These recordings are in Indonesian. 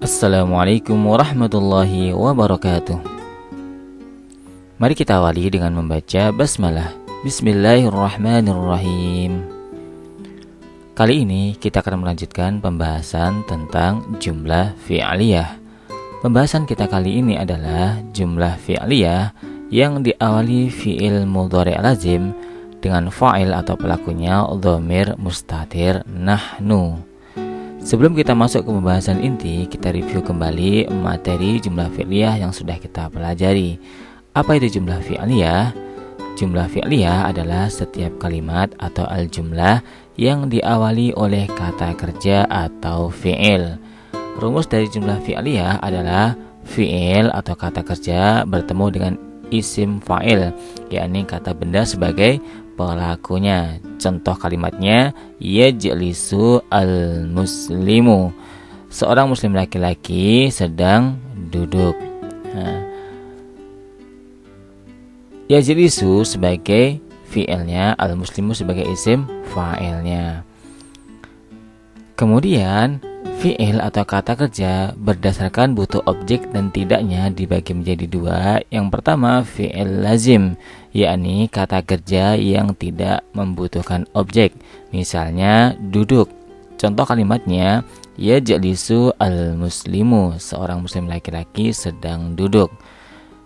Assalamualaikum warahmatullahi wabarakatuh. Mari kita awali dengan membaca basmalah. Bismillahirrahmanirrahim. Kali ini kita akan melanjutkan pembahasan tentang jumlah fi'liyah. Pembahasan kita kali ini adalah jumlah fi'liyah yang diawali fi'il mudhari' lazim dengan fa'il atau pelakunya dhamir mustatir nahnu. Sebelum kita masuk ke pembahasan inti, kita review kembali materi jumlah fi'liyah yang sudah kita pelajari. Apa itu jumlah fi'liyah? Jumlah fi'liyah adalah setiap kalimat atau al-jumlah yang diawali oleh kata kerja atau fi'il. Rumus dari jumlah fi'liyah adalah fi'il atau kata kerja bertemu dengan isim fa'il, yakni kata benda sebagai pelakunya. Contoh kalimatnya, yajlisu al-muslimu. Seorang muslim laki-laki sedang duduk. Yajlisu sebagai fi'ilnya, al-muslimu sebagai isim fa'ilnya. Kemudian fi'il atau kata kerja berdasarkan butuh objek dan tidaknya dibagi menjadi dua. Yang pertama fi'il lazim, yakni kata kerja yang tidak membutuhkan objek. Misalnya duduk. Contoh kalimatnya, yajlisu al-muslimu. Seorang muslim laki-laki sedang duduk.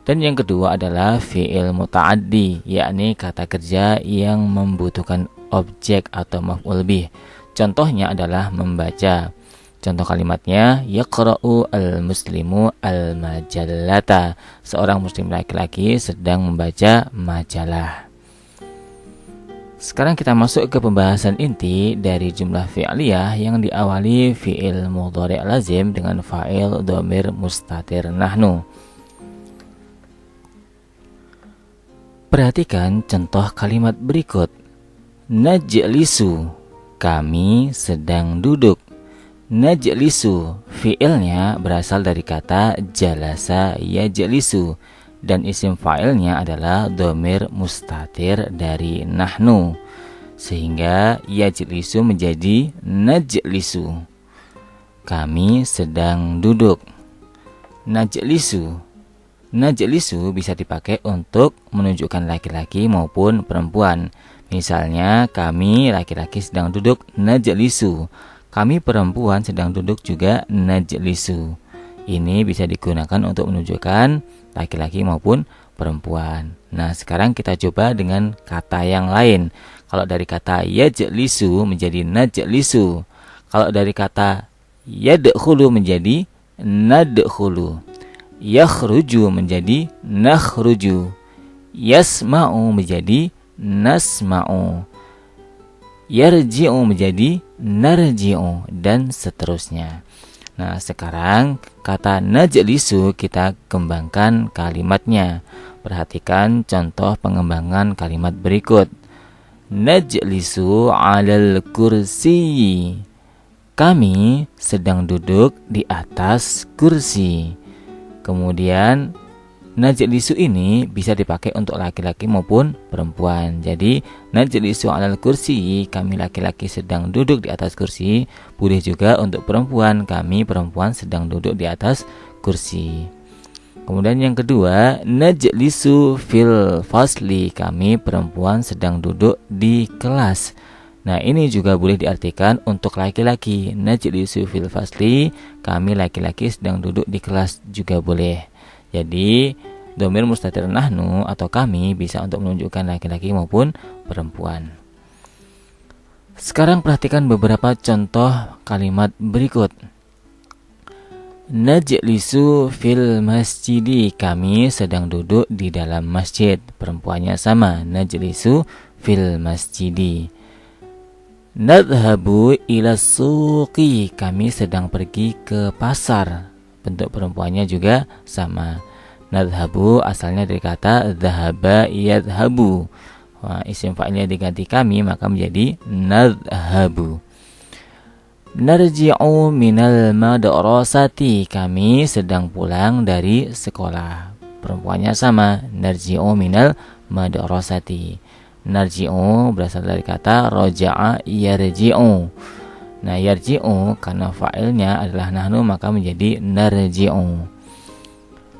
Dan yang kedua adalah fi'il muta'addi, yakni kata kerja yang membutuhkan objek atau maf'ul bih. Contohnya adalah membaca. Contoh kalimatnya, yaqra'u al-muslimu al-majallata. Seorang muslim laki-laki sedang membaca majalah. Sekarang kita masuk ke pembahasan inti dari jumlah fi'liyah yang diawali fi'il mudhari' lazim dengan fa'il dhamir mustatir nahnu. Perhatikan contoh kalimat berikut. Najlisu, kami sedang duduk. Najlisu, fi'ilnya berasal dari kata jalasa yajlisu, dan isim fa'ilnya adalah dhamir mustatir dari nahnu, sehingga yajlisu menjadi najlisu. Kami sedang duduk. Najlisu bisa dipakai untuk menunjukkan laki-laki maupun perempuan. Misalnya, kami laki-laki sedang duduk najlisu. Kami perempuan sedang duduk juga najlisu. Ini bisa digunakan untuk menunjukkan laki-laki maupun perempuan. Nah, sekarang kita coba dengan kata yang lain. Kalau dari kata yajlisu menjadi najlisu. Kalau dari kata yadkhulu menjadi nadkhulu. Yakhruju menjadi nakhruju. Yasma'u menjadi nasma'u. Yarji'u menjadi narji'u, dan seterusnya. Nah, sekarang kata najlisu kita kembangkan kalimatnya. Perhatikan contoh pengembangan kalimat berikut. Najlisu 'alal kursi. Kami sedang duduk di atas kursi. Kemudian najlisu ini bisa dipakai untuk laki-laki maupun perempuan. Jadi najlisu 'alal kursi, kami laki-laki sedang duduk di atas kursi. Boleh juga untuk perempuan, kami perempuan sedang duduk di atas kursi. Kemudian yang kedua, najlisu fil fasli, kami perempuan sedang duduk di kelas. Nah, ini juga boleh diartikan untuk laki-laki. Najlisu fil fasli, kami laki-laki sedang duduk di kelas, juga boleh. Jadi dhamir mustatir nahnu atau kami bisa untuk menunjukkan laki-laki maupun perempuan. Sekarang perhatikan beberapa contoh kalimat berikut. Najlisu fil masjidi, kami sedang duduk di dalam masjid. Perempuannya sama, najlisu fil masjidi. Nadhabu ila suqi, kami sedang pergi ke pasar. Bentuk perempuannya juga sama. Nadhabu asalnya dari kata dhahaba yadhabu. Isim fa'ilnya diganti kami, maka menjadi nadhabu. Narji'u minal madrasati, kami sedang pulang dari sekolah. Perempuannya sama, narji'u minal madrasati. Narji'u berasal dari kata roja'a yarji'u. Nah, yarji'u karena fa'ilnya adalah nahnu maka menjadi narji'u.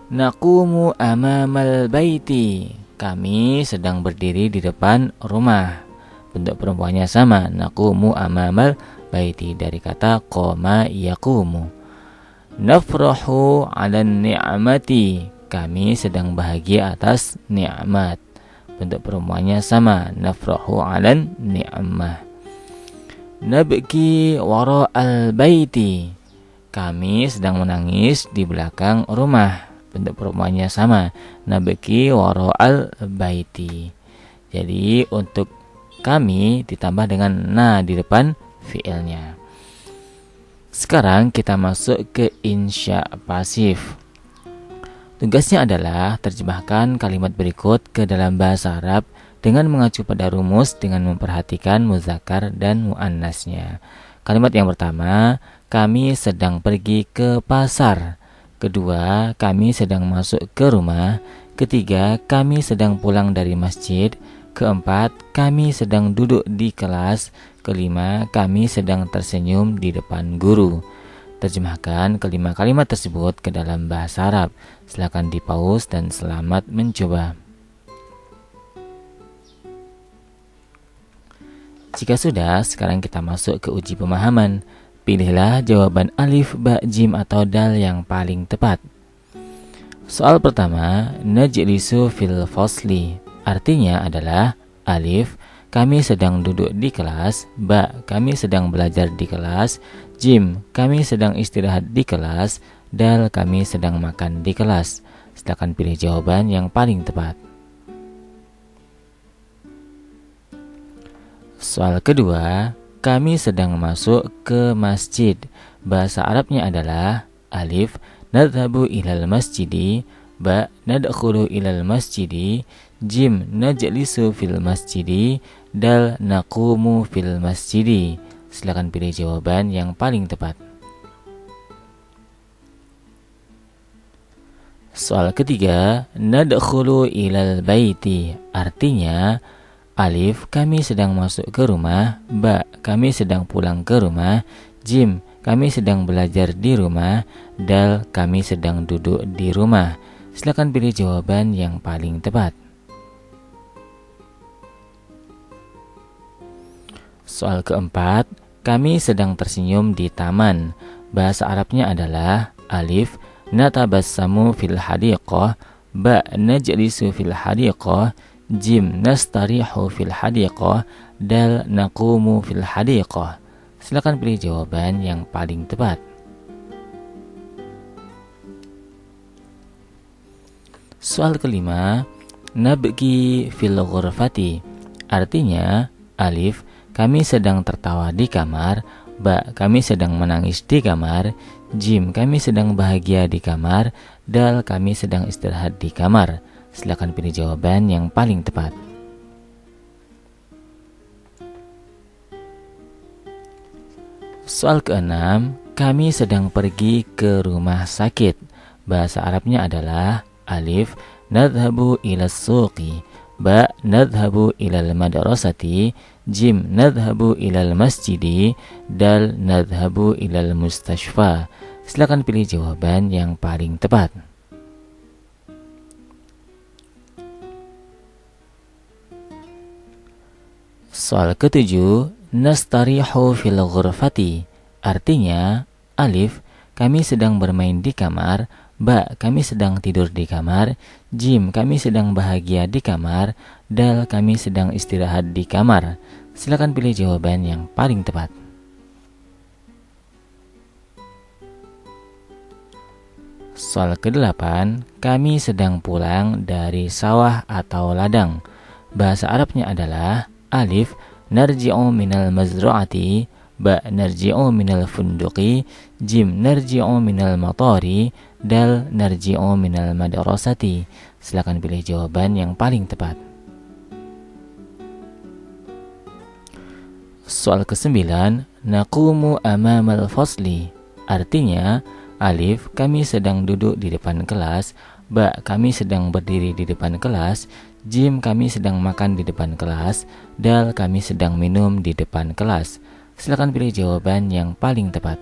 Naqumu amamal baiti, kami sedang berdiri di depan rumah. Bentuk perempuannya sama, naqumu amamal baiti dari kata qoma yaqumu. Nafrahu 'alan ni'mati, kami sedang bahagia atas nikmat. Bentuk perempuannya sama, nafrahu 'alan ni'mah. Nabki wara'al baiti, kami sedang menangis di belakang rumah. Bentuk perempuannya sama, nabki wara'al baiti. Jadi untuk kami ditambah dengan na di depan fi'ilnya. Sekarang kita masuk ke insya pasif. Tugasnya adalah terjemahkan kalimat berikut ke dalam bahasa Arab dengan mengacu pada rumus dengan memperhatikan muzakkar dan muannasnya. Kalimat yang pertama, kami sedang pergi ke pasar. Kedua, kami sedang masuk ke rumah. Ketiga, kami sedang pulang dari masjid. Keempat, kami sedang duduk di kelas. Kelima, kami sedang tersenyum di depan guru. Terjemahkan kelima kalimat tersebut ke dalam bahasa Arab. Silakan di-pause dan selamat mencoba. Jika sudah, sekarang kita masuk ke uji pemahaman. Pilihlah jawaban alif, ba, jim, atau dal yang paling tepat. Soal pertama, najlisu fil fasli. Artinya adalah alif, kami sedang duduk di kelas. Ba, kami sedang belajar di kelas. Jim, kami sedang istirahat di kelas. Dal, kami sedang makan di kelas. Silakan pilih jawaban yang paling tepat. Soal kedua, kami sedang masuk ke masjid. Bahasa Arabnya adalah alif, nadhabu ilal masjidi. Ba, nadkhulu ilal masjidi. Jim, najlisu fil masjidi. Dal, naqumu fil masjidi. Silakan pilih jawaban yang paling tepat. Soal ketiga, nadkhulu ilal baiti. Artinya alif, kami sedang masuk ke rumah. Ba, kami sedang pulang ke rumah. Jim, kami sedang belajar di rumah. Dal, kami sedang duduk di rumah. Silakan pilih jawaban yang paling tepat. Soal keempat, kami sedang tersenyum di taman. Bahasa Arabnya adalah alif, natabassamu fil hadiqah. Ba, najlisu fil hadiqah. Jim, nastarihu fil hadiqah. Dal, naqumu fil hadiqah. Silakan pilih jawaban yang paling tepat. Soal kelima, nabki fil ghurfati. Artinya alif, kami sedang tertawa di kamar. Ba, kami sedang menangis di kamar. Jim, kami sedang bahagia di kamar. Dal, kami sedang istirahat di kamar. Silakan pilih jawaban yang paling tepat. Soal keenam, kami sedang pergi ke rumah sakit. Bahasa Arabnya adalah alif, nadhabu ilas suqi. Ba, nadhabu ilal madrasati. Jim, nadhabu ilal masjidi. Dal, nadhabu ilal mustashfa. Silakan pilih jawaban yang paling tepat. Soal ketujuh, nastarihu fil ghurfati. Artinya alif, kami sedang bermain di kamar. Ba, kami sedang tidur di kamar. Jim, kami sedang bahagia di kamar. Dal, kami sedang istirahat di kamar. Silakan pilih jawaban yang paling tepat. Soal ke-8, kami sedang pulang dari sawah atau ladang. Bahasa Arabnya adalah alif, narji'u minal mazru'ati. Ba, narji'u minal funduqi. Jim, narji'u minal matari. Dal, narji'u minal madrasati. Silakan pilih jawaban yang paling tepat. Soal ke-9, naqumu amamal fasli. Artinya alif, kami sedang duduk di depan kelas. Ba, kami sedang berdiri di depan kelas. Jim, kami sedang makan di depan kelas. Dal, kami sedang minum di depan kelas. Silakan pilih jawaban yang paling tepat.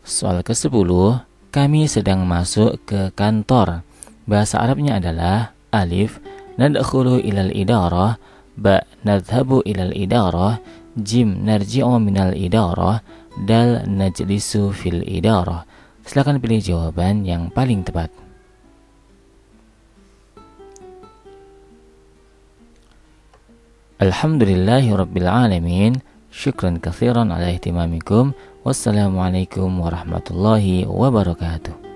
Soal ke-10, kami sedang masuk ke kantor. Bahasa Arabnya adalah alif, nadkhulu ilal idarah, ba, nadhabu ilal idarah, jim, narji'u minal idarah, dal, najlisu fil idarah. Silakan pilih jawaban yang paling tepat. Alhamdulillahi rabbil alamin. Syukran katsiran ala ihtimamikum. Wassalamualaikum warahmatullahi wabarakatuh.